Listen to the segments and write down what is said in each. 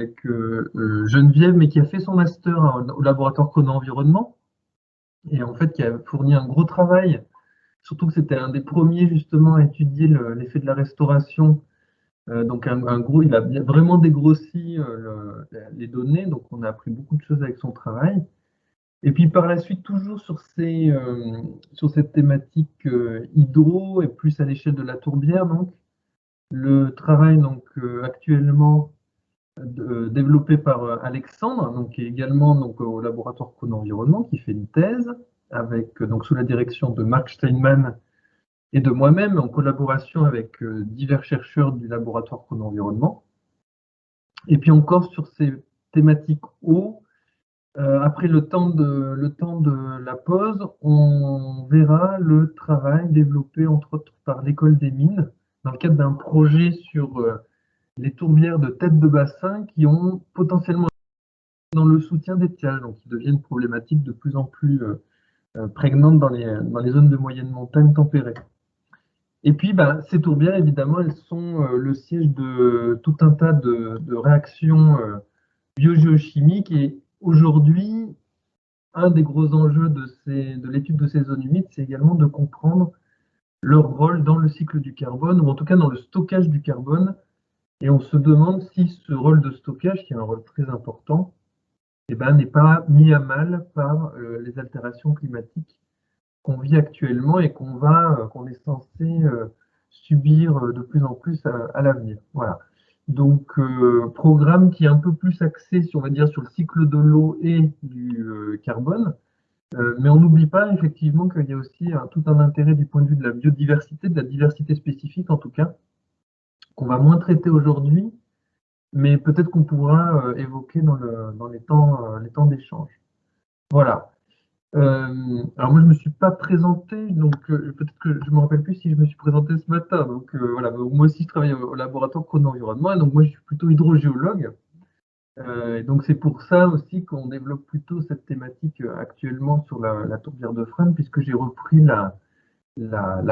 avec Geneviève, mais qui a fait son master au laboratoire Conan Environnement, et en fait qui a fourni un gros travail, surtout que c'était un des premiers justement à étudier l'effet de la restauration. Donc un gros, il a vraiment dégrossi les données, donc on a appris beaucoup de choses avec son travail. Et puis par la suite, toujours sur cette thématique hydro et plus à l'échelle de la tourbière, donc le travail donc actuellement développé par Alexandre, donc qui est également donc au laboratoire Cône Environnement, qui fait une thèse avec donc sous la direction de Marc Steinman et de moi-même, en collaboration avec divers chercheurs du laboratoire Cône Environnement. Et puis encore sur ces thématiques eau, après le temps de la pause, on verra le travail développé entre autres par l'École des mines dans le cadre d'un projet sur les tourbières de tête de bassin qui ont potentiellement dans le soutien d'étiage, donc qui deviennent problématiques de plus en plus prégnantes dans les zones de moyenne montagne tempérées. Et puis, ben, ces tourbières, évidemment, elles sont le siège de tout un tas de réactions biogéochimiques. Et aujourd'hui, un des gros enjeux de l'étude de ces zones humides, c'est également de comprendre leur rôle dans le cycle du carbone, ou en tout cas dans le stockage du carbone. Et on se demande si ce rôle de stockage, qui est un rôle très important, eh ben, n'est pas mis à mal par les altérations climatiques qu'on vit actuellement et qu'on est censé subir de plus en plus à l'avenir. Voilà. Donc, programme qui est un peu plus axé, on va dire, sur le cycle de l'eau et du carbone. Mais on n'oublie pas effectivement qu'il y a aussi tout un intérêt du point de vue de la biodiversité, de la diversité spécifique en tout cas, qu'on va moins traiter aujourd'hui, mais peut-être qu'on pourra évoquer dans les temps d'échange. Voilà. Alors moi je me suis pas présenté, donc peut-être que je me rappelle plus si je me suis présenté ce matin. Donc voilà, moi aussi je travaille au laboratoire Chrono-Environnement, et donc moi je suis plutôt hydrogéologue. Et donc c'est pour ça aussi qu'on développe plutôt cette thématique actuellement sur la tourbière de Fresnes, puisque j'ai repris la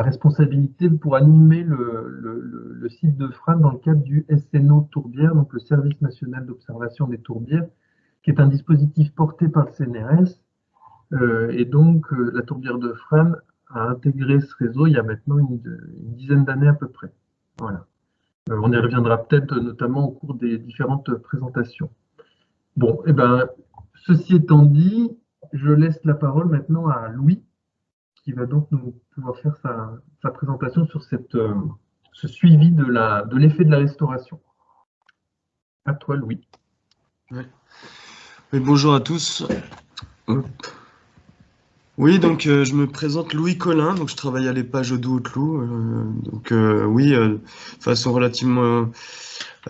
responsabilité pour animer le site de Fresnes dans le cadre du SNO Tourbière, donc le Service national d'observation des tourbières, qui est un dispositif porté par le CNRS. Et donc la tourbière de Fresnes a intégré ce réseau il y a maintenant une dizaine d'années à peu près. Voilà. On y reviendra peut-être notamment au cours des différentes présentations. Bon, eh ben, ceci étant dit, je laisse la parole maintenant à Louis, qui va donc nous pouvoir faire sa présentation sur ce suivi de l'effet de la restauration. À toi, Louis. Ouais. Oui, bonjour à tous. Hop. Oui, donc je me présente Louis Collin, donc je travaille à l'EPA Jodou Haute-Loup. Oui, de façon relativement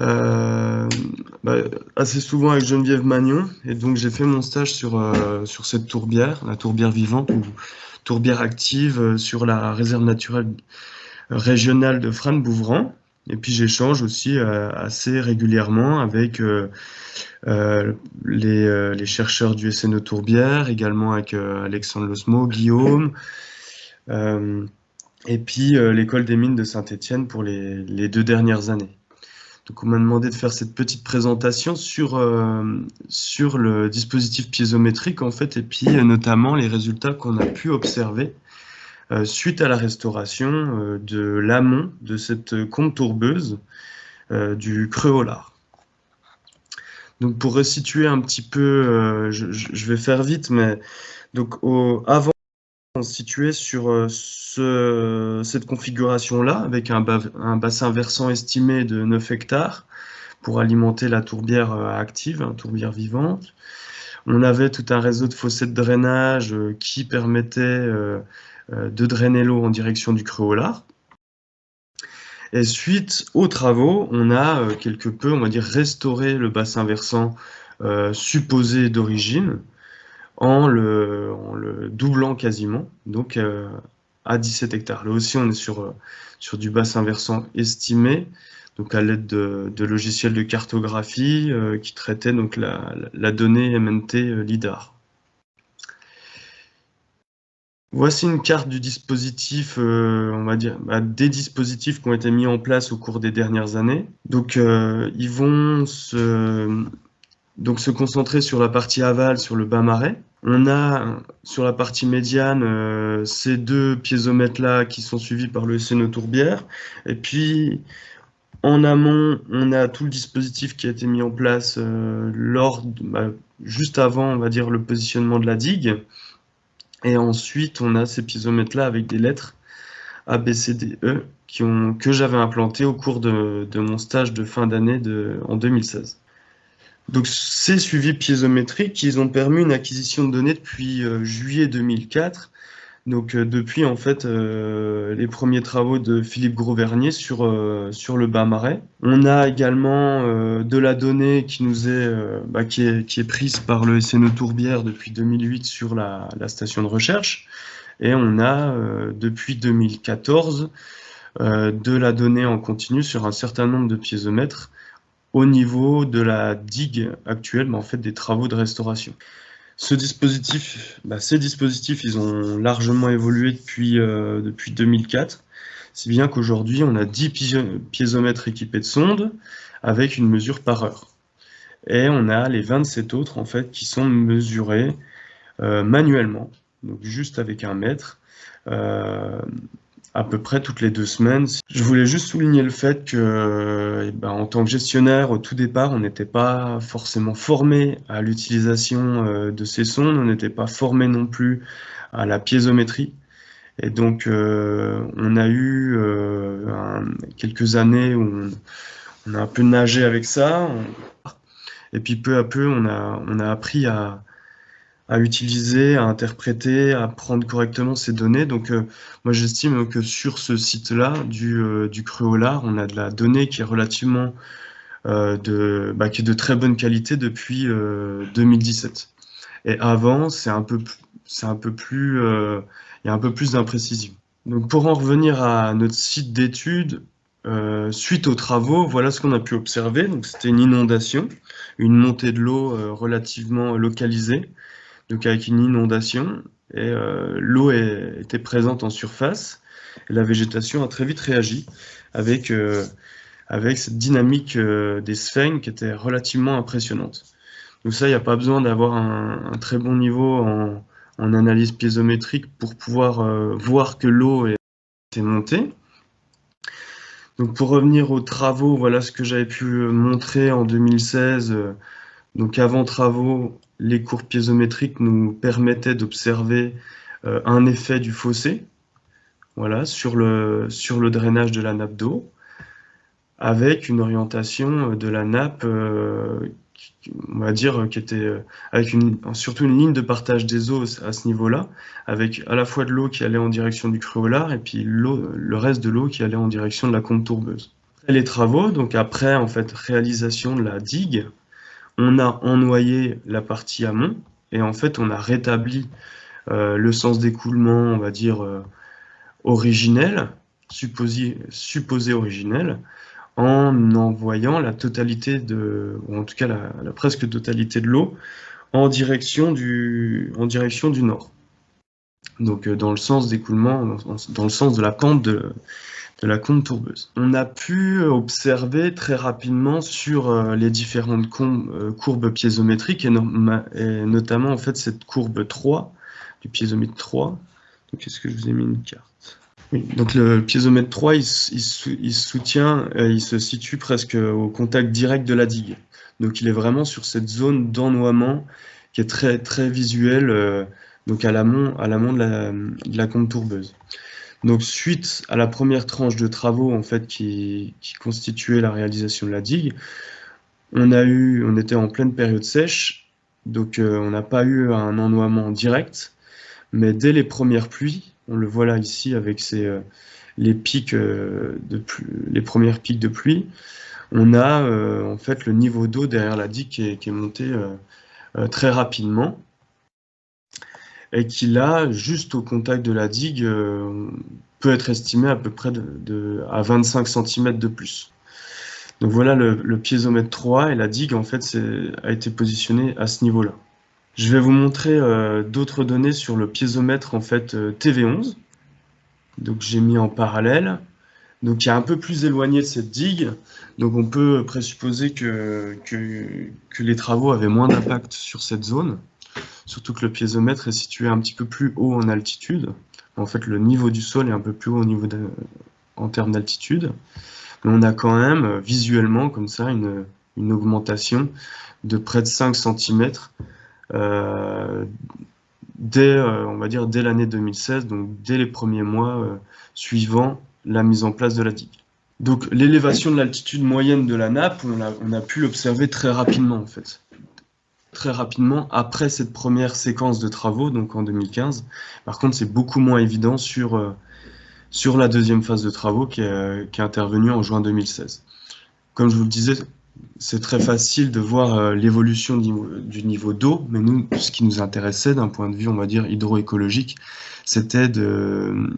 euh, bah, assez souvent avec Geneviève Magnon. Et donc j'ai fait mon stage sur cette tourbière, la tourbière vivante ou tourbière active sur la réserve naturelle régionale de Frasnes-Bouvran. Et puis j'échange aussi assez régulièrement avec les chercheurs du SNO Tourbière, également avec Alexandre Losmo, Guillaume, euh, et puis l'école des mines de Saint-Étienne pour les 2 dernières années. Donc on m'a demandé de faire cette petite présentation sur le dispositif piézométrique en fait, et puis notamment les résultats qu'on a pu observer suite à la restauration de l'amont de cette combe tourbeuse du creux au lard. Donc pour resituer un petit peu, je vais faire vite, mais donc avant on se situait sur cette configuration-là, avec un bassin versant estimé de 9 hectares pour alimenter la tourbière active, une tourbière vivante. On avait tout un réseau de fossés de drainage qui permettait de drainer l'eau en direction du creux au lard. Et suite aux travaux, on a quelque peu, on va dire, restauré le bassin versant supposé d'origine en le doublant quasiment, donc à 17 hectares. Là aussi, on est sur du bassin versant estimé, donc à l'aide de logiciels de cartographie qui traitaient donc la donnée MNT LIDAR. Voici une carte du dispositif, on va dire, des dispositifs qui ont été mis en place au cours des dernières années. Donc, ils vont se concentrer sur la partie aval, sur le bas marais. On a sur la partie médiane ces deux piézomètres-là qui sont suivis par le SNO Tourbière. Et puis, en amont, on a tout le dispositif qui a été mis en place juste avant, on va dire, le positionnement de la digue. Et ensuite, on a ces piézomètres-là avec des lettres A, B, C, D, E que j'avais implantées au cours de mon stage de fin d'année en 2016. Donc, ces suivis piézométriques, ils ont permis une acquisition de données depuis juillet 2004. Donc, depuis, en fait, les premiers travaux de Philippe Grosvernier sur le bas-marais. On a également de la donnée qui est prise par le SNO Tourbière depuis 2008 sur la station de recherche. Et on a, depuis 2014, de la donnée en continu sur un certain nombre de piézomètres au niveau de la digue actuelle, en fait, des travaux de restauration. Ces dispositifs, ils ont largement évolué depuis 2004, si bien qu'aujourd'hui, on a 10 piézomètres équipés de sondes avec une mesure par heure. Et on a les 27 autres, en fait, qui sont mesurés manuellement, donc juste avec un mètre, à peu près toutes les 2 semaines. Je voulais juste souligner le fait que, en tant que gestionnaire, au tout départ, on n'était pas forcément formé à l'utilisation de ces sondes, on n'était pas formé non plus à la piézométrie. Et donc, on a eu quelques années où on a un peu nagé avec ça. Et puis peu à peu, on a appris à utiliser, à interpréter, à prendre correctement ces données. Donc, moi, j'estime que sur ce site-là, du Cruolar, on a de la donnée qui est relativement qui est de très bonne qualité depuis 2017. Et avant, il y a un peu plus d'imprécision. Donc, pour en revenir à notre site d'étude, suite aux travaux, voilà ce qu'on a pu observer. Donc, c'était une inondation, une montée de l'eau relativement localisée, donc avec une inondation, et l'eau était présente en surface, et la végétation a très vite réagi avec cette dynamique des sphènes qui était relativement impressionnante. Donc ça, il n'y a pas besoin d'avoir un très bon niveau en analyse piézométrique pour pouvoir voir que l'eau était montée. Donc pour revenir aux travaux, voilà ce que j'avais pu montrer en 2016. Donc avant travaux, les courbes piézométriques nous permettaient d'observer un effet du fossé, voilà, sur le drainage de la nappe d'eau, avec une orientation de la nappe, on va dire, qui était avec surtout une ligne de partage des eaux à ce niveau-là, avec à la fois de l'eau qui allait en direction du Cruolar et puis le reste de l'eau qui allait en direction de la Combe Tourbeuse. Après les travaux, donc après en fait réalisation de la digue, on a ennoyé la partie amont et en fait on a rétabli le sens d'écoulement, on va dire originel, supposé originel, en envoyant la totalité ou en tout cas la presque totalité de l'eau en direction du nord. Donc dans le sens d'écoulement, dans le sens de la pente de la Combe Tourbeuse. On a pu observer très rapidement sur les différentes courbes piézométriques et notamment en fait cette courbe 3 du piézomètre 3. Donc est-ce que je vous ai mis une carte? Oui, donc le piézomètre 3, il se situe presque au contact direct de la digue. Donc il est vraiment sur cette zone d'ennoiement qui est très très visuelle, donc à l'amont de la Combe Tourbeuse. Donc suite à la première tranche de travaux en fait qui constituait la réalisation de la digue, on était en pleine période sèche, donc on n'a pas eu un ennoiement direct, mais dès les premières pluies, on le voit là ici avec les pics les premières pics de pluie, on a en fait le niveau d'eau derrière la digue qui est monté très rapidement et qui là, juste au contact de la digue, peut être estimé à peu près à 25 cm de plus. Donc voilà le piézomètre 3 et la digue en fait a été positionnée à ce niveau-là. Je vais vous montrer d'autres données sur le piézomètre en fait TV11. Donc j'ai mis en parallèle. Donc qui est un peu plus éloigné de cette digue. Donc on peut présupposer que les travaux avaient moins d'impact sur cette zone. Surtout que le piézomètre est situé un petit peu plus haut en altitude. En fait, le niveau du sol est un peu plus haut en termes d'altitude. Mais on a quand même visuellement comme ça une augmentation de près de 5 cm dès, on va dire, dès l'année 2016, donc dès les premiers mois suivant la mise en place de la digue. Donc l'élévation de l'altitude moyenne de la nappe, on a pu l'observer très rapidement en fait. Très rapidement après cette première séquence de travaux, donc en 2015. Par contre, c'est beaucoup moins évident sur la deuxième phase de travaux qui est intervenue en juin 2016. Comme je vous le disais, c'est très facile de voir l'évolution du niveau d'eau, mais nous, ce qui nous intéressait d'un point de vue, on va dire, hydroécologique, c'était de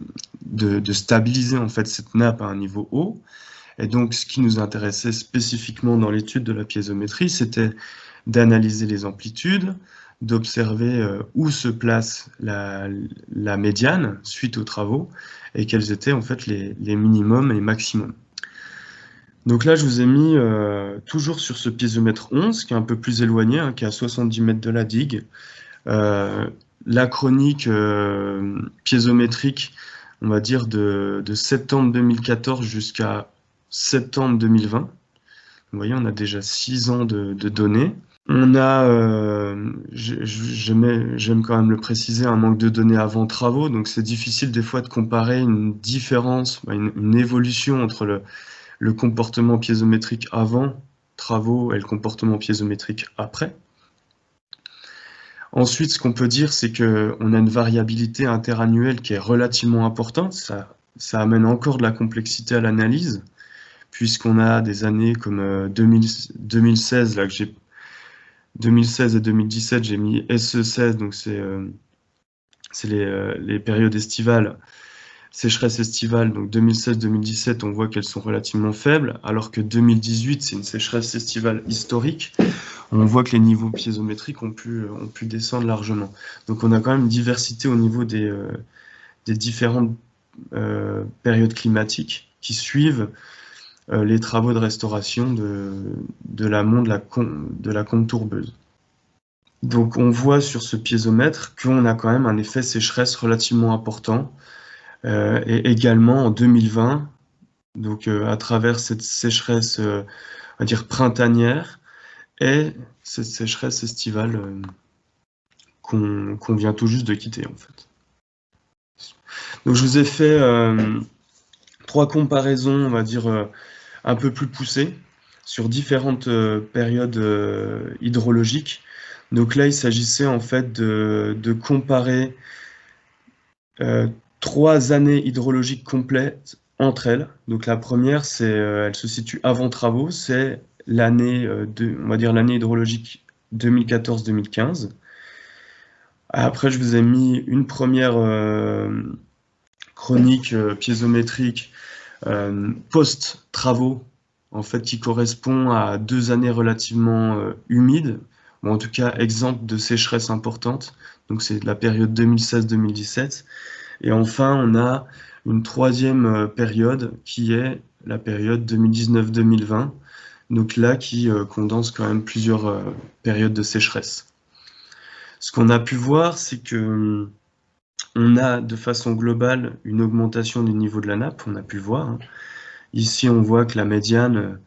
stabiliser en fait cette nappe à un niveau haut. Et donc, ce qui nous intéressait spécifiquement dans l'étude de la piézométrie, c'était d'analyser les amplitudes, d'observer où se place la médiane suite aux travaux et quels étaient en fait les minimums et maximums. Donc là, je vous ai mis toujours sur ce piézomètre 11, qui est un peu plus éloigné, hein, qui est à 70 mètres de la digue, la chronique piézométrique, on va dire de septembre 2014 jusqu'à septembre 2020. Vous voyez, on a déjà 6 ans de données. On a, j'aime quand même le préciser, un manque de données avant travaux, donc c'est difficile des fois de comparer une différence, une évolution entre le comportement piézométrique avant travaux et le comportement piézométrique après. Ensuite, ce qu'on peut dire, c'est qu'on a une variabilité interannuelle qui est relativement importante. Ça amène encore de la complexité à l'analyse, puisqu'on a des années comme 2016, là, 2016 et 2017, j'ai mis SE16, donc c'est les périodes estivales, sécheresse estivale, donc 2016-2017, on voit qu'elles sont relativement faibles, alors que 2018, c'est une sécheresse estivale historique. On voit que les niveaux piézométriques ont pu descendre largement. Donc on a quand même une diversité au niveau des différentes périodes climatiques qui suivent les travaux de restauration de l'amont de la combe tourbeuse. Donc on voit sur ce piézomètre qu'on a quand même un effet sécheresse relativement important. Et également en 2020, donc à travers cette sécheresse, on va dire printanière, et cette sécheresse estivale qu'on vient tout juste de quitter en fait. Donc je vous ai fait 3 comparaisons, on va dire un peu plus poussées, sur différentes périodes hydrologiques. Donc là, il s'agissait en fait de comparer 3 années hydrologiques complètes entre elles. Donc la première, elle se situe avant travaux, c'est l'année, on va dire l'année hydrologique 2014-2015. Après, je vous ai mis une première chronique piézométrique post-travaux, en fait, qui correspond à 2 années relativement humides, ou en tout cas exemptes de sécheresse importante. Donc c'est la période 2016-2017. Et enfin, on a une troisième période qui est la période 2019-2020. Donc là, qui condense quand même plusieurs périodes de sécheresse. Ce qu'on a pu voir, c'est que on a de façon globale une augmentation du niveau de la nappe, on a pu le voir. Hein. Ici, on voit que la médiane,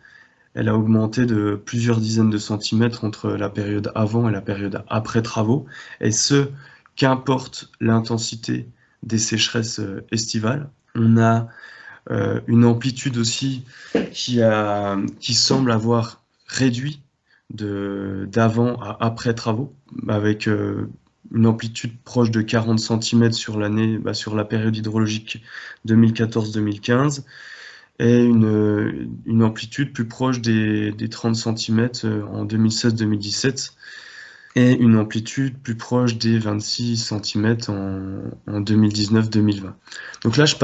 elle a augmenté de plusieurs dizaines de centimètres entre la période avant et la période après travaux. Et ce, qu'importe l'intensité des sécheresses estivales. On a une amplitude aussi qui semble avoir réduit d'avant à après travaux, avec une amplitude proche de 40 cm sur l'année, sur la période hydrologique 2014-2015, et une amplitude plus proche des 30 cm en 2016-2017, et une amplitude plus proche des 26 cm en 2019-2020. Donc là, je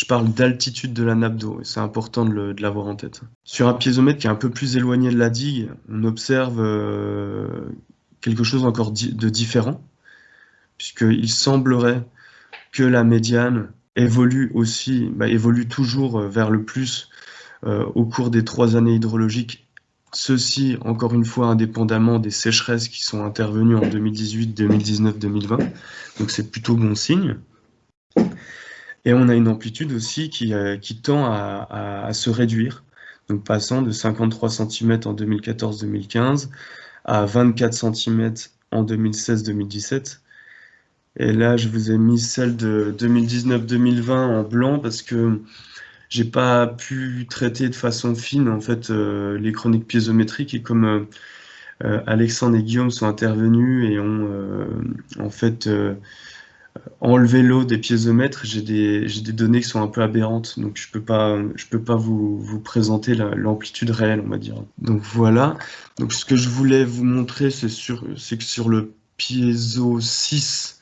parle d'altitude de la nappe d'eau, et c'est important de l'avoir en tête. Sur un piézomètre qui est un peu plus éloigné de la digue, on observe quelque chose encore de différent, puisqu'il semblerait que la médiane évolue toujours vers le plus au cours des 3 années hydrologiques. Ceci, encore une fois, indépendamment des sécheresses qui sont intervenues en 2018, 2019, 2020. Donc c'est plutôt bon signe. Et on a une amplitude aussi qui tend à se réduire, donc passant de 53 cm en 2014-2015 à 24 cm en 2016-2017. Et là, je vous ai mis celle de 2019-2020 en blanc parce que j'ai pas pu traiter de façon fine en fait les chroniques piézométriques, et comme Alexandre et Guillaume sont intervenus et ont en fait enlevé l'eau des piézomètres, j'ai des données qui sont un peu aberrantes, donc je peux pas vous présenter l'amplitude réelle, on va dire. Donc voilà. Donc ce que je voulais vous montrer, c'est que sur le piézo 6,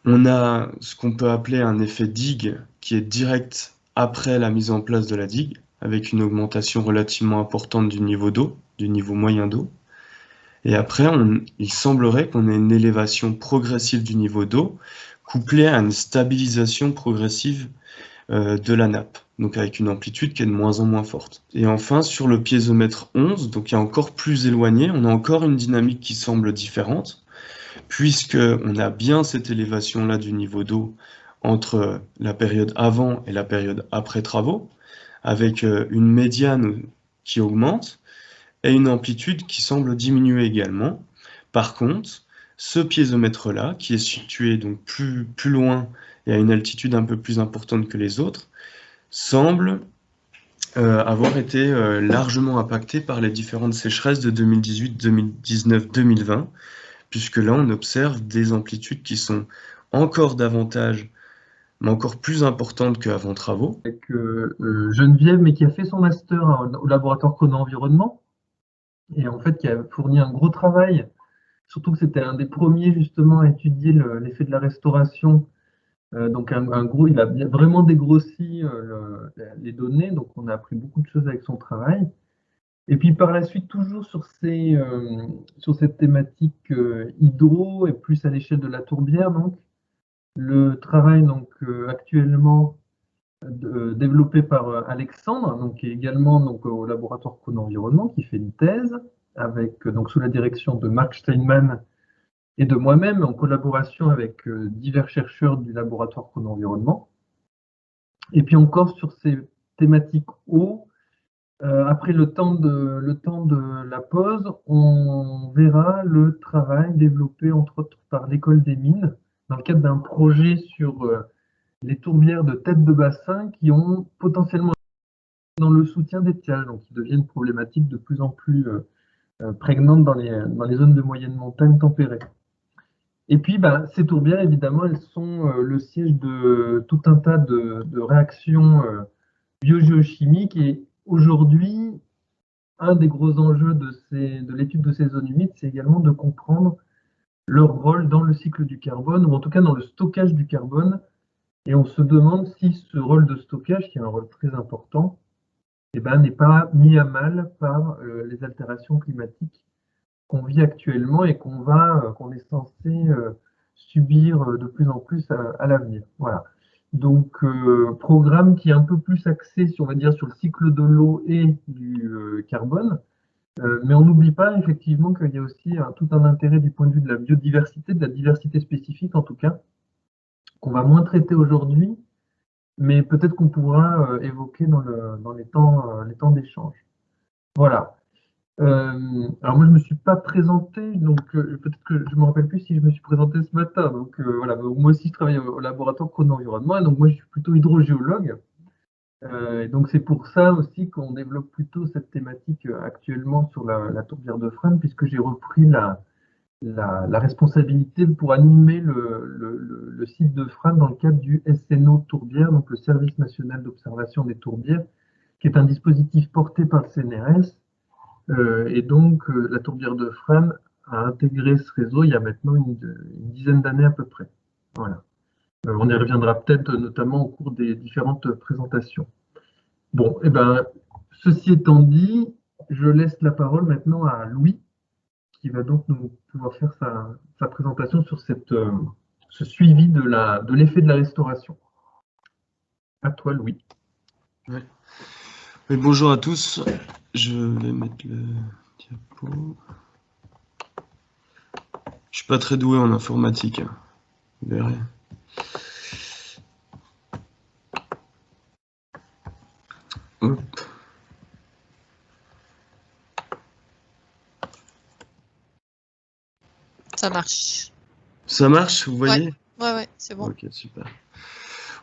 on a ce qu'on peut appeler un effet digue qui est direct après la mise en place de la digue, avec une augmentation relativement importante du niveau d'eau, du niveau moyen d'eau. Et après, il semblerait qu'on ait une élévation progressive du niveau d'eau, couplée à une stabilisation progressive de la nappe, donc avec une amplitude qui est de moins en moins forte. Et enfin, sur le piézomètre 11, donc qui est encore plus éloigné, on a encore une dynamique qui semble différente, puisqu'on a bien cette élévation-là du niveau d'eau entre la période avant et la période après travaux, avec une médiane qui augmente et une amplitude qui semble diminuer également. Par contre, ce piézomètre-là, qui est situé donc plus loin et à une altitude un peu plus importante que les autres, semble avoir été largement impacté par les différentes sécheresses de 2018, 2019, 2020, puisque là, on observe des amplitudes qui sont encore davantage, mais encore plus importantes qu'avant travaux. Avec Geneviève, mais qui a fait son master au laboratoire Conan Environnement, et en fait qui a fourni un gros travail, surtout que c'était un des premiers justement à étudier l'effet de la restauration. Donc gros, il a vraiment dégrossi les données, donc on a appris beaucoup de choses avec son travail. Et puis par la suite, toujours sur cette thématique hydro et plus à l'échelle de la tourbière, donc le travail donc actuellement développé par Alexandre, donc qui est également donc au laboratoire Conan Environnement, qui fait une thèse avec donc sous la direction de Marc Steinman et de moi-même, en collaboration avec divers chercheurs du laboratoire Conan Environnement. Et puis encore sur ces thématiques eau, après le temps de la pause, on verra le travail développé entre autres par l'École des Mines dans le cadre d'un projet sur les tourbières de tête de bassin qui ont potentiellement dans le soutien d'étiage, donc qui deviennent problématiques de plus en plus prégnantes dans les zones de moyenne montagne tempérées. Et puis, ces tourbières, évidemment, elles sont le siège de tout un tas de réactions biogéochimiques. Et aujourd'hui, un des gros enjeux de l'étude de ces zones humides, c'est également de comprendre leur rôle dans le cycle du carbone, ou en tout cas dans le stockage du carbone. Et on se demande si ce rôle de stockage, qui est un rôle très important, n'est pas mis à mal par les altérations climatiques qu'on vit actuellement et qu'on est censé subir de plus en plus à l'avenir. Voilà. Donc, programme qui est un peu plus axé, on va dire, sur le cycle de l'eau et du carbone. Mais on n'oublie pas effectivement qu'il y a aussi tout un intérêt du point de vue de la biodiversité, de la diversité spécifique en tout cas, qu'on va moins traiter aujourd'hui, mais peut-être qu'on pourra évoquer dans les temps d'échange. Voilà. Alors moi je me suis pas présenté, donc peut-être que je me rappelle plus si je me suis présenté ce matin. Donc voilà, moi aussi je travaille au laboratoire Conan Environnement, et donc moi je suis plutôt hydrogéologue. Et donc c'est pour ça aussi qu'on développe plutôt cette thématique actuellement sur la tourbière de Fresnes, puisque j'ai repris la responsabilité pour animer le site de Fresnes dans le cadre du SNO Tourbière, donc le Service national d'observation des tourbières, qui est un dispositif porté par le CNRS. Et donc la tourbière de Fresnes a intégré ce réseau il y a maintenant une dizaine d'années à peu près. Voilà. On y reviendra peut-être notamment au cours des différentes présentations. Bon, ceci étant dit, je laisse la parole maintenant à Louis, qui va donc nous pouvoir faire sa présentation sur ce suivi de l'effet de la restauration. À toi, Louis. Ouais. Oui, bonjour à tous. Je vais mettre le diapo. Je suis pas très doué en informatique, hein. Vous verrez. Hop. Ça marche. Ça marche, vous voyez? Ouais, c'est bon. Ok, super.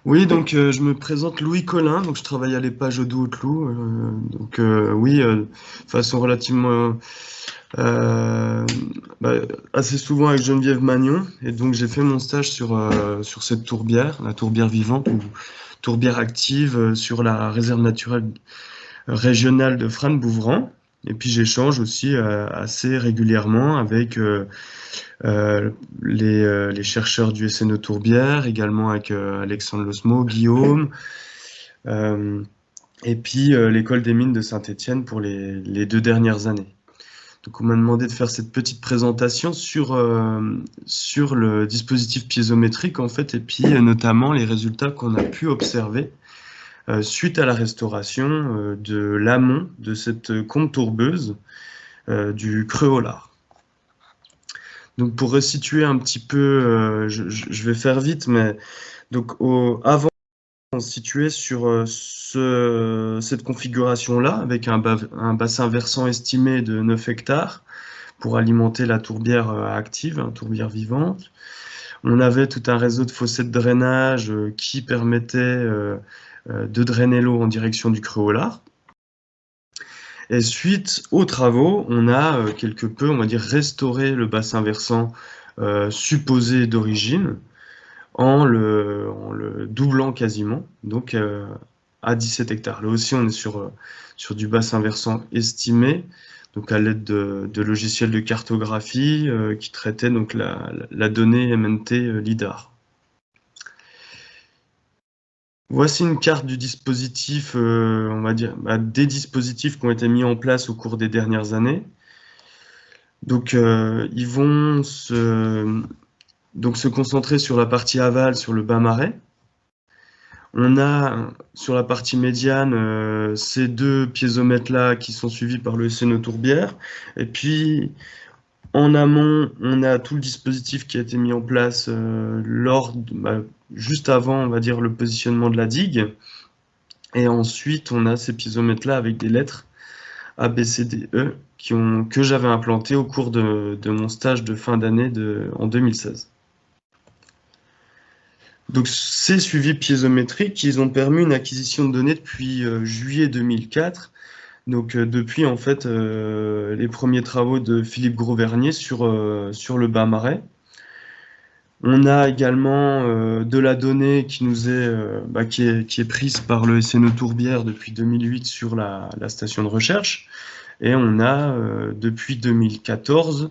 Oui, donc je me présente Louis Collin, donc je travaille à l'EPAGE Haut-Doubs. Oui, de façon relativement assez souvent avec Geneviève Magnon, et donc j'ai fait mon stage sur cette tourbière, la tourbière vivante ou tourbière active sur la réserve naturelle régionale de Frasnes-Bouvran. Et puis j'échange aussi assez régulièrement avec les chercheurs du SNE Tourbière, également avec Alexandre Losmo, Guillaume, et puis l'école des mines de Saint-Étienne pour les 2 dernières années. Donc on m'a demandé de faire cette petite présentation sur le dispositif piézométrique en fait, et puis notamment les résultats qu'on a pu observer suite à la restauration de l'amont de cette combe tourbeuse du creux au lard. Donc pour resituer un petit peu, je vais faire vite, mais donc avant on se situait sur cette configuration-là, avec un bassin versant estimé de 9 hectares pour alimenter la tourbière active, tourbière vivante. On avait tout un réseau de fossés de drainage qui permettait de drainer l'eau en direction du creux au lard. Et suite aux travaux, on a quelque peu, on va dire, restauré le bassin versant supposé d'origine en le doublant quasiment, donc à 17 hectares. Là aussi, on est sur du bassin versant estimé, donc à l'aide de logiciels de cartographie qui traitaient donc la donnée MNT LIDAR. Voici une carte du dispositif, on va dire, des dispositifs qui ont été mis en place au cours des dernières années. Donc, ils vont se concentrer sur la partie aval, sur le bas marais. On a sur la partie médiane ces 2 piézomètres-là qui sont suivis par le SNE Tourbière. Et puis, en amont, on a tout le dispositif qui a été mis en place juste avant, on va dire, le positionnement de la digue. Et ensuite, on a ces piézomètres-là avec des lettres A, B, C, D, E que j'avais implantées au cours de mon stage de fin d'année en 2016. Donc ces suivis piézométriques, ils ont permis une acquisition de données depuis juillet 2004. Donc depuis en fait les premiers travaux de Philippe Grosvernier sur le bas marais. On a également de la donnée qui nous est qui est prise par le SNE Tourbière depuis 2008 sur la station de recherche, et on a depuis 2014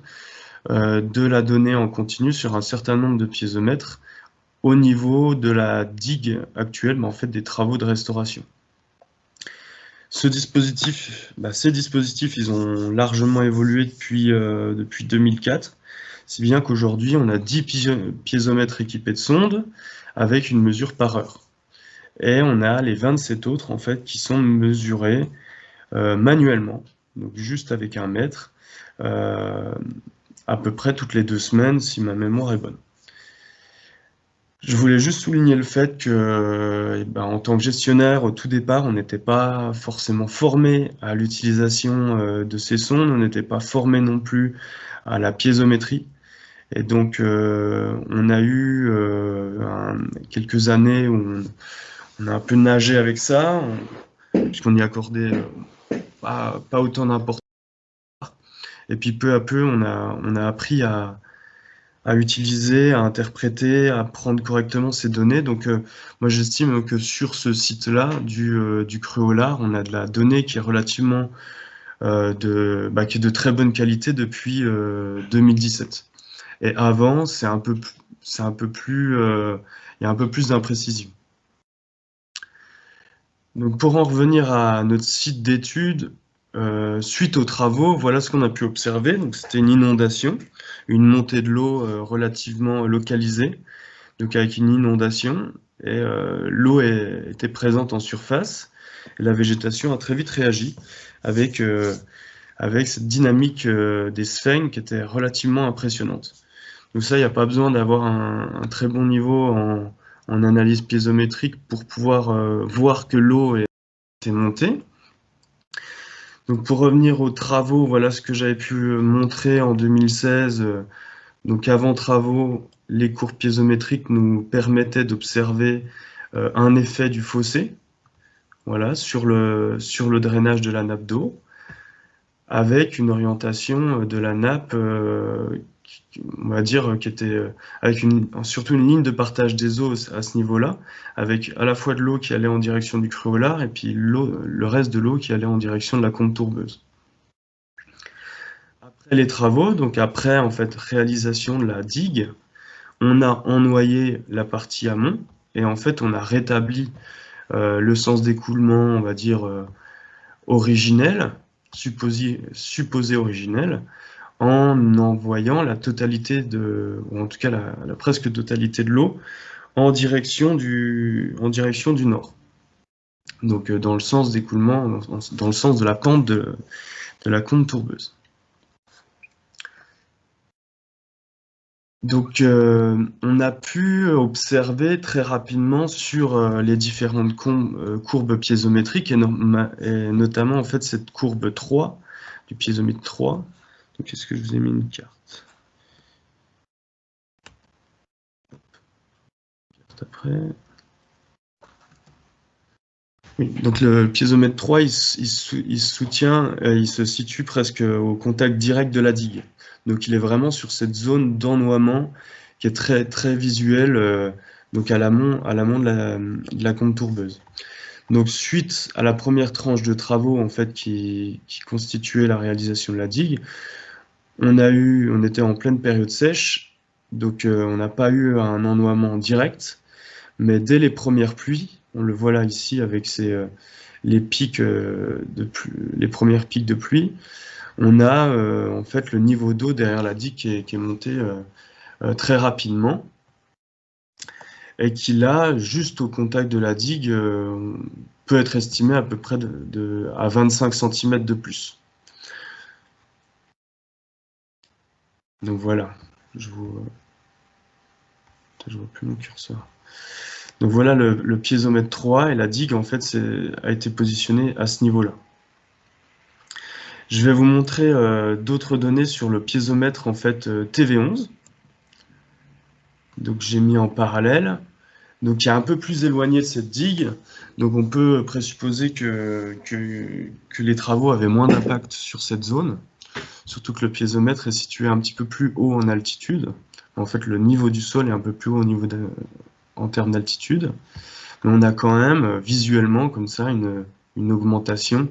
de la donnée en continu sur un certain nombre de piézomètres au niveau de la digue actuelle, mais en fait des travaux de restauration. Ces dispositifs, ils ont largement évolué depuis 2004, si bien qu'aujourd'hui, on a 10 piézomètres équipés de sondes avec une mesure par heure. Et on a les 27 autres, en fait, qui sont mesurés manuellement, donc juste avec un mètre, à peu près toutes les 2 semaines, si ma mémoire est bonne. Je voulais juste souligner le fait que, en tant que gestionnaire, au tout départ, on n'était pas forcément formé à l'utilisation de ces sondes, on n'était pas formé non plus à la piézométrie. Et donc, on a eu quelques années où on a un peu nagé avec ça, puisqu'on y accordait pas autant d'importance. Et puis, peu à peu, on a appris à utiliser, à interpréter, à prendre correctement ces données. Donc, moi, j'estime que sur ce site-là, du creux au lard, on a de la donnée qui est relativement qui est de très bonne qualité depuis 2017. Et avant, il y a un peu plus d'imprécision. Donc, pour en revenir à notre site d'études, suite aux travaux, voilà ce qu'on a pu observer. Donc, c'était une inondation, une montée de l'eau relativement localisée, donc avec une inondation, et l'eau était présente en surface, et la végétation a très vite réagi avec cette dynamique des sphènes qui était relativement impressionnante. Donc ça, il n'y a pas besoin d'avoir un très bon niveau en analyse piézométrique pour pouvoir voir que l'eau était montée. Donc pour revenir aux travaux, voilà ce que j'avais pu montrer en 2016. Donc avant travaux, les courbes piézométriques nous permettaient d'observer un effet du fossé, voilà, sur le drainage de la nappe d'eau, avec une orientation de la nappe, on va dire, qui était avec surtout une ligne de partage des eaux à ce niveau-là, avec à la fois de l'eau qui allait en direction du créolard et puis le reste de l'eau qui allait en direction de la combe tourbeuse. Après les travaux, donc après en fait réalisation de la digue, on a ennoyé la partie amont et en fait on a rétabli le sens d'écoulement, on va dire originel, supposé originel, en envoyant la totalité ou en tout cas la presque totalité de l'eau en direction du nord. Donc dans le sens d'écoulement, dans le sens de la pente de la combe tourbeuse. Donc on a pu observer très rapidement sur les différentes courbes piézométriques et notamment en fait cette courbe 3 du piézomètre 3. Donc est-ce que je vous ai mis une carte? Après. Oui, donc le piézomètre 3, il se situe presque au contact direct de la digue. Donc il est vraiment sur cette zone d'ennoiement qui est très, très visuelle, donc à l'amont de la combe tourbeuse. Donc suite à la première tranche de travaux en fait, qui constituait la réalisation de la digue, on était en pleine période sèche, donc on n'a pas eu un ennoiement direct, mais dès les premières pluies, on le voit là ici avec les premières pics de pluie, on a en fait le niveau d'eau derrière la digue qui est monté très rapidement et qui là, juste au contact de la digue, peut être estimé à peu près à 25 cm de plus. Donc voilà, je vois plus mon curseur. Donc voilà le piézomètre 3 et la digue en fait a été positionnée à ce niveau-là. Je vais vous montrer d'autres données sur le piézomètre en fait TV11. Donc j'ai mis en parallèle. Donc qui est un peu plus éloigné de cette digue. Donc on peut présupposer que les travaux avaient moins d'impact sur cette zone. Surtout que le piézomètre est situé un petit peu plus haut en altitude. En fait le niveau du sol est un peu plus haut en termes d'altitude. Mais on a quand même visuellement comme ça une augmentation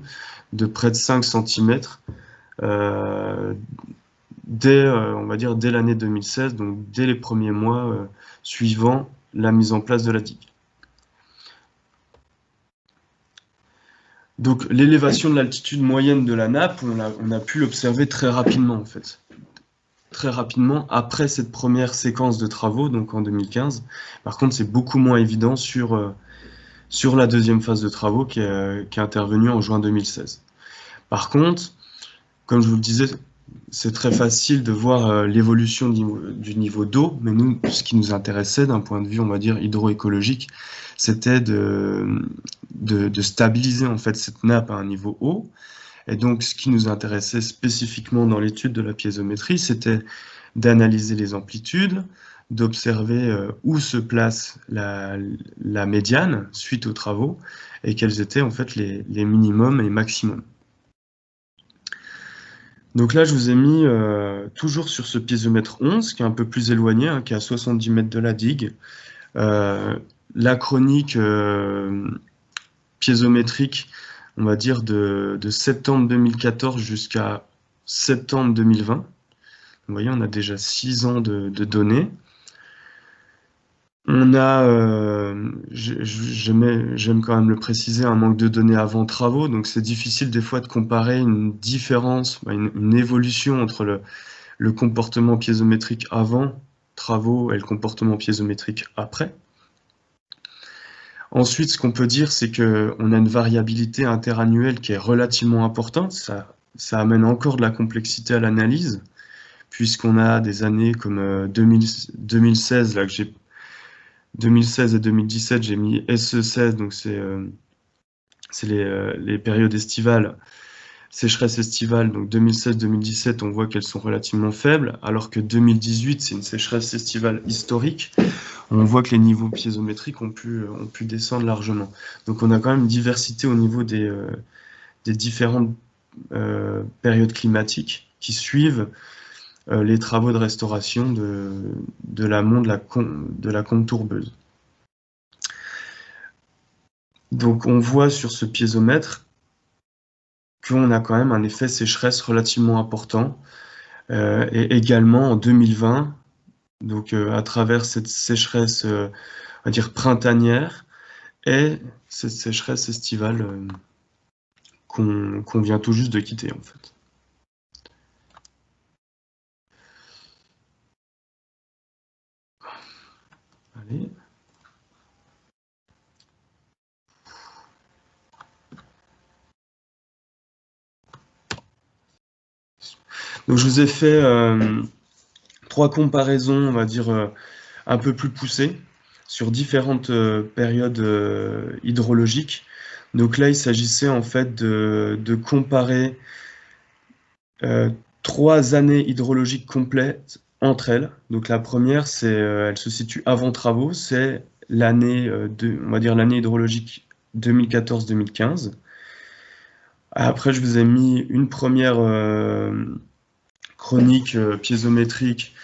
de près de 5 cm on va dire dès l'année 2016, donc dès les premiers mois suivant la mise en place de la digue. Donc l'élévation de l'altitude moyenne de la nappe, on a pu l'observer très rapidement en fait. Très rapidement après cette première séquence de travaux, donc en 2015. Par contre, c'est beaucoup moins évident sur la deuxième phase de travaux qui est intervenue en juin 2016. Par contre, comme je vous le disais, c'est très facile de voir l'évolution du niveau d'eau, mais nous, ce qui nous intéressait d'un point de vue, on va dire, hydroécologique, c'était de stabiliser en fait cette nappe à un niveau haut. Et donc, ce qui nous intéressait spécifiquement dans l'étude de la piézométrie, c'était d'analyser les amplitudes, d'observer où se place la médiane suite aux travaux, et quels étaient en fait les minimums et maximums. Donc là, je vous ai mis toujours sur ce piézomètre 11, qui est un peu plus éloigné, hein, qui est à 70 mètres de la digue, la chronique piézométrique, on va dire de septembre 2014 jusqu'à septembre 2020. Vous voyez, on a déjà 6 ans de données. On a, j'aime quand même le préciser, un manque de données avant travaux, donc c'est difficile des fois de comparer une différence, une évolution entre le comportement piézométrique avant travaux et le comportement piézométrique après. Ensuite, ce qu'on peut dire, c'est qu'on a une variabilité interannuelle qui est relativement importante. Ça amène encore de la complexité à l'analyse, puisqu'on a des années comme 2016, là, 2016 et 2017, j'ai mis SE16, donc c'est les périodes estivales, sécheresse estivale, donc 2016-2017, on voit qu'elles sont relativement faibles, alors que 2018, c'est une sécheresse estivale historique. On voit que les niveaux piézométriques ont pu descendre largement. Donc on a quand même une diversité au niveau des différentes périodes climatiques qui suivent les travaux de restauration de l'amont de la conque tourbeuse. Donc on voit sur ce piézomètre qu'on a quand même un effet sécheresse relativement important. Et également en 2020, donc à travers cette sécheresse, on va dire printanière, et cette sécheresse estivale qu'on vient tout juste de quitter en fait. Allez. Donc je vous ai fait 3 comparaisons, on va dire, un peu plus poussées sur différentes périodes hydrologiques. Donc là, il s'agissait en fait de comparer 3 années hydrologiques complètes entre elles. Donc la première, elle se situe avant travaux, c'est l'année, on va dire l'année hydrologique 2014-2015. Après, je vous ai mis une première chronique piézométrique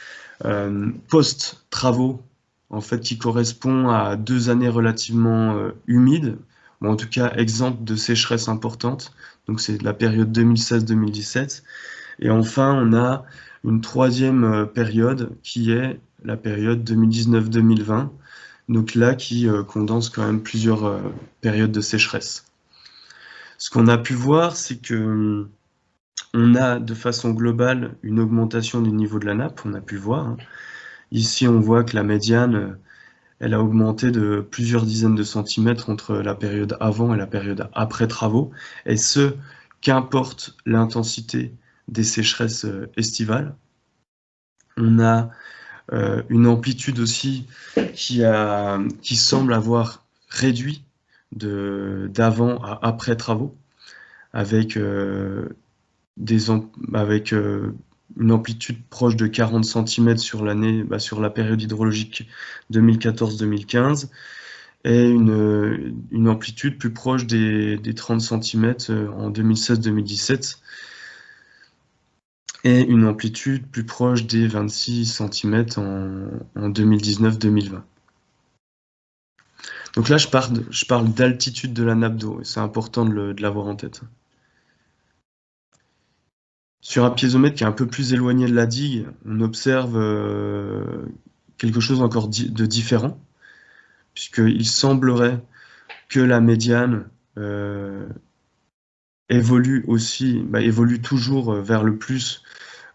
post-travaux, en fait, qui correspond à 2 années relativement humides, ou en tout cas exemptes de sécheresse importante. Donc c'est la période 2016-2017. Et enfin, on a une troisième période qui est la période 2019-2020. Donc là, qui condense quand même plusieurs périodes de sécheresse. Ce qu'on a pu voir, c'est que on a de façon globale une augmentation du niveau de la nappe, on a pu voir. Hein. Ici, on voit que la médiane, elle a augmenté de plusieurs dizaines de centimètres entre la période avant et la période après travaux, et ce, qu'importe l'intensité des sécheresses estivales. On a une amplitude aussi qui semble avoir réduit d'avant à après travaux, avec une amplitude proche de 40 cm sur l'année, sur la période hydrologique 2014-2015, et une amplitude plus proche des 30 cm en 2016-2017, et une amplitude plus proche des 26 cm en 2019-2020. Donc là, je parle d'altitude de la nappe d'eau, et c'est important de l'avoir en tête. Sur un piézomètre qui est un peu plus éloigné de la digue, on observe quelque chose encore de différent, puisqu'il semblerait que la médiane évolue toujours vers le plus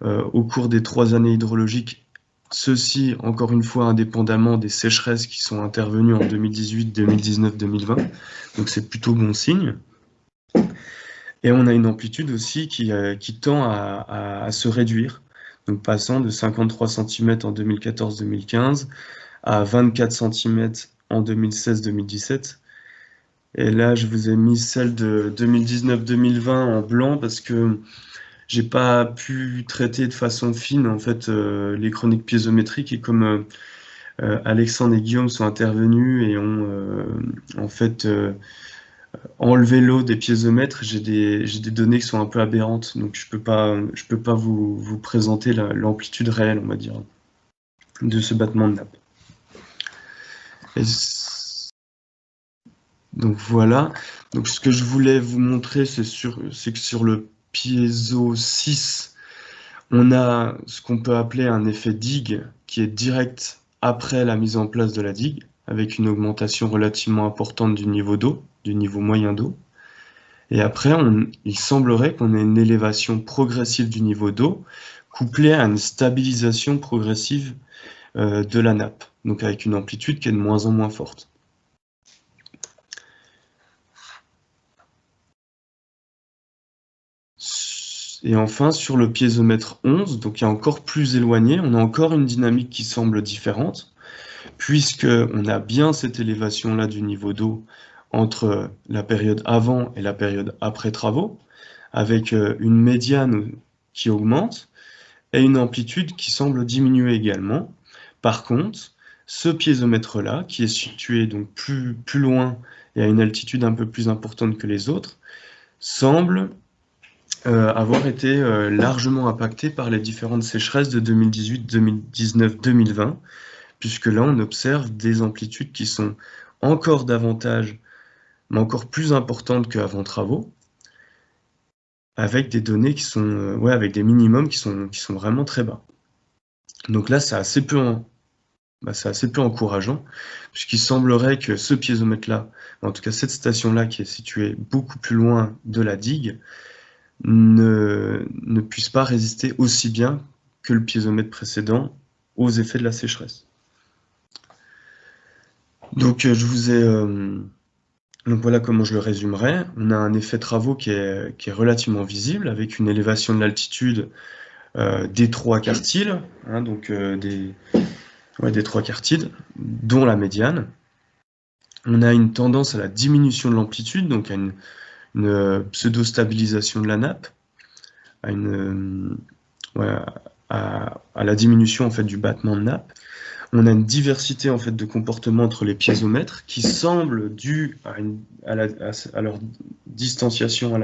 au cours des 3 années hydrologiques. Ceci, encore une fois, indépendamment des sécheresses qui sont intervenues en 2018, 2019, 2020. Donc c'est plutôt bon signe. Et on a une amplitude aussi qui tend à se réduire, donc passant de 53 cm en 2014-2015 à 24 cm en 2016-2017. Et là, je vous ai mis celle de 2019-2020 en blanc parce que j'ai pas pu traiter de façon fine en fait les chroniques piézométriques, et comme Alexandre et Guillaume sont intervenus et ont en fait enlevé l'eau des piézomètres, j'ai des données qui sont un peu aberrantes, donc je peux pas vous présenter l'amplitude réelle, on va dire, de ce battement de nappe. Donc voilà. Donc ce que je voulais vous montrer, c'est que sur le piézo 6, on a ce qu'on peut appeler un effet digue qui est direct après la mise en place de la digue, avec une augmentation relativement importante du niveau d'eau, du niveau moyen d'eau. Et après, il semblerait qu'on ait une élévation progressive du niveau d'eau, couplée à une stabilisation progressive de la nappe, donc avec une amplitude qui est de moins en moins forte. Et enfin, sur le piézomètre 11, donc qui est encore plus éloigné, on a encore une dynamique qui semble différente, puisqu'on a bien cette élévation-là du niveau d'eau entre la période avant et la période après travaux, avec une médiane qui augmente et une amplitude qui semble diminuer également. Par contre, ce piézomètre-là, qui est situé donc plus loin et à une altitude un peu plus importante que les autres, semble avoir été largement impacté par les différentes sécheresses de 2018, 2019, 2020, puisque là on observe des amplitudes qui sont encore davantage, mais encore plus importantes qu'avant travaux, avec des données qui sont, avec des minimums qui sont vraiment très bas. Donc là c'est assez peu encourageant, puisqu'il semblerait que ce piézomètre-là, en tout cas cette station-là qui est située beaucoup plus loin de la digue, ne puisse pas résister aussi bien que le piézomètre précédent aux effets de la sécheresse. Donc donc voilà comment je le résumerai. On a un effet travaux qui est relativement visible, avec une élévation de l'altitude des trois quartiles, hein, donc des trois quartiles, dont la médiane. On a une tendance à la diminution de l'amplitude, donc à une pseudo-stabilisation de la nappe, à la diminution en fait du battement de nappe. On a une diversité en fait de comportements entre les piézomètres qui semblent dus à leur distanciation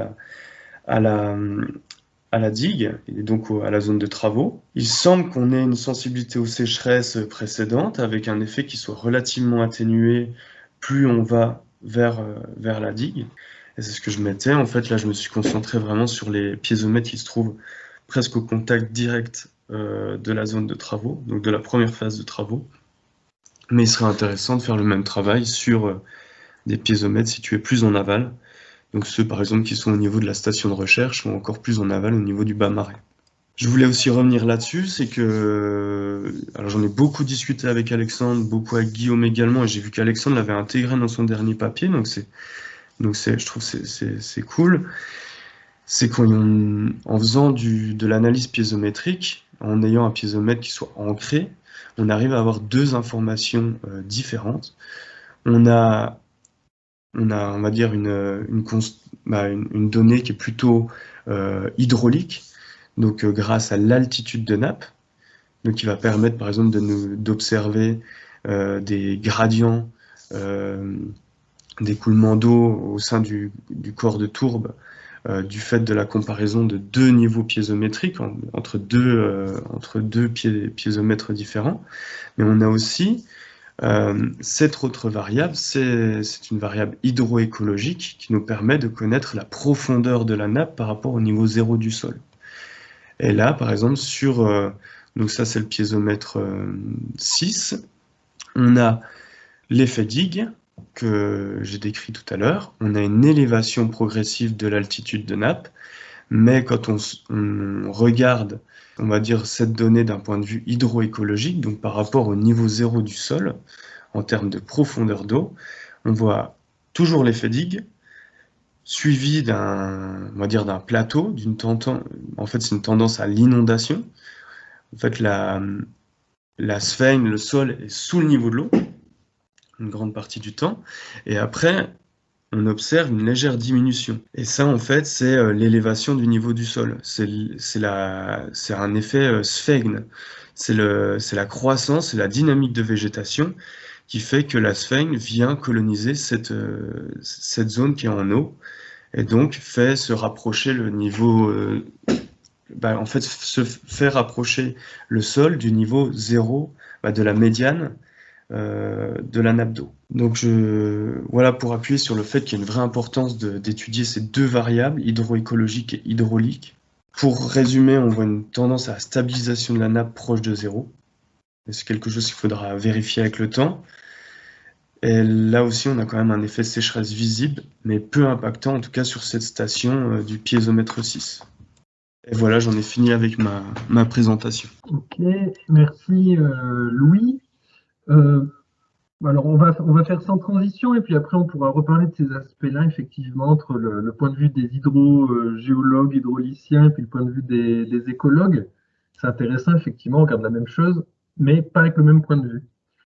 à la digue et donc à la zone de travaux. Il semble qu'on ait une sensibilité aux sécheresses précédentes avec un effet qui soit relativement atténué plus on va vers la digue. Et c'est ce que je mettais. En fait, là, je me suis concentré vraiment sur les piézomètres qui se trouvent presque au contact direct de la zone de travaux, donc de la première phase de travaux. Mais il serait intéressant de faire le même travail sur des piézomètres situés plus en aval, donc ceux par exemple qui sont au niveau de la station de recherche ou encore plus en aval au niveau du bas marais. Je voulais aussi revenir là-dessus, c'est que, alors j'en ai beaucoup discuté avec Alexandre, beaucoup avec Guillaume également, et j'ai vu qu'Alexandre l'avait intégré dans son dernier papier, je trouve c'est cool. C'est qu'en faisant de l'analyse piézométrique, en ayant un piézomètre qui soit ancré, on arrive à avoir deux informations différentes. On va dire une donnée qui est plutôt hydraulique, donc grâce à l'altitude de nappe, donc qui va permettre par exemple d'observer des gradients d'écoulement d'eau au sein du corps de tourbe du fait de la comparaison de deux niveaux piézométriques entre deux piézomètres différents. Mais on a aussi cette autre variable, c'est une variable hydroécologique qui nous permet de connaître la profondeur de la nappe par rapport au niveau zéro du sol. Et là, par exemple, donc ça c'est le piézomètre 6, on a l'effet digue que j'ai décrit tout à l'heure. On a une élévation progressive de l'altitude de nappe, mais quand on regarde, on va dire, cette donnée d'un point de vue hydroécologique, donc par rapport au niveau zéro du sol, en termes de profondeur d'eau, on voit toujours l'effet digue, suivi d'un plateau, en fait c'est une tendance à l'inondation. En fait, la sphène, le sol est sous le niveau de l'eau, une grande partie du temps, et après, on observe une légère diminution. Et ça, en fait, c'est l'élévation du niveau du sol. C'est un effet sphègne. C'est la croissance et la dynamique de végétation qui fait que la sphègne vient coloniser cette zone qui est en eau, et donc fait se rapprocher le niveau... en fait, se fait rapprocher le sol du niveau zéro, de la médiane, de la nappe d'eau. Donc voilà pour appuyer sur le fait qu'il y a une vraie importance d'étudier ces deux variables, hydroécologique et hydraulique. Pour résumer, on voit une tendance à la stabilisation de la nappe proche de zéro. c'est quelque chose qu'il faudra vérifier avec le temps. Et là aussi, on a quand même un effet de sécheresse visible, mais peu impactant, en tout cas sur cette station du piézomètre 6. Et voilà, j'en ai fini avec ma présentation. Ok, merci Louis. Alors on va faire sans transition et puis après on pourra reparler de ces aspects-là, effectivement, entre le point de vue des hydrogéologues, hydrauliciens et puis le point de vue des écologues. C'est intéressant, effectivement, on regarde la même chose, mais pas avec le même point de vue.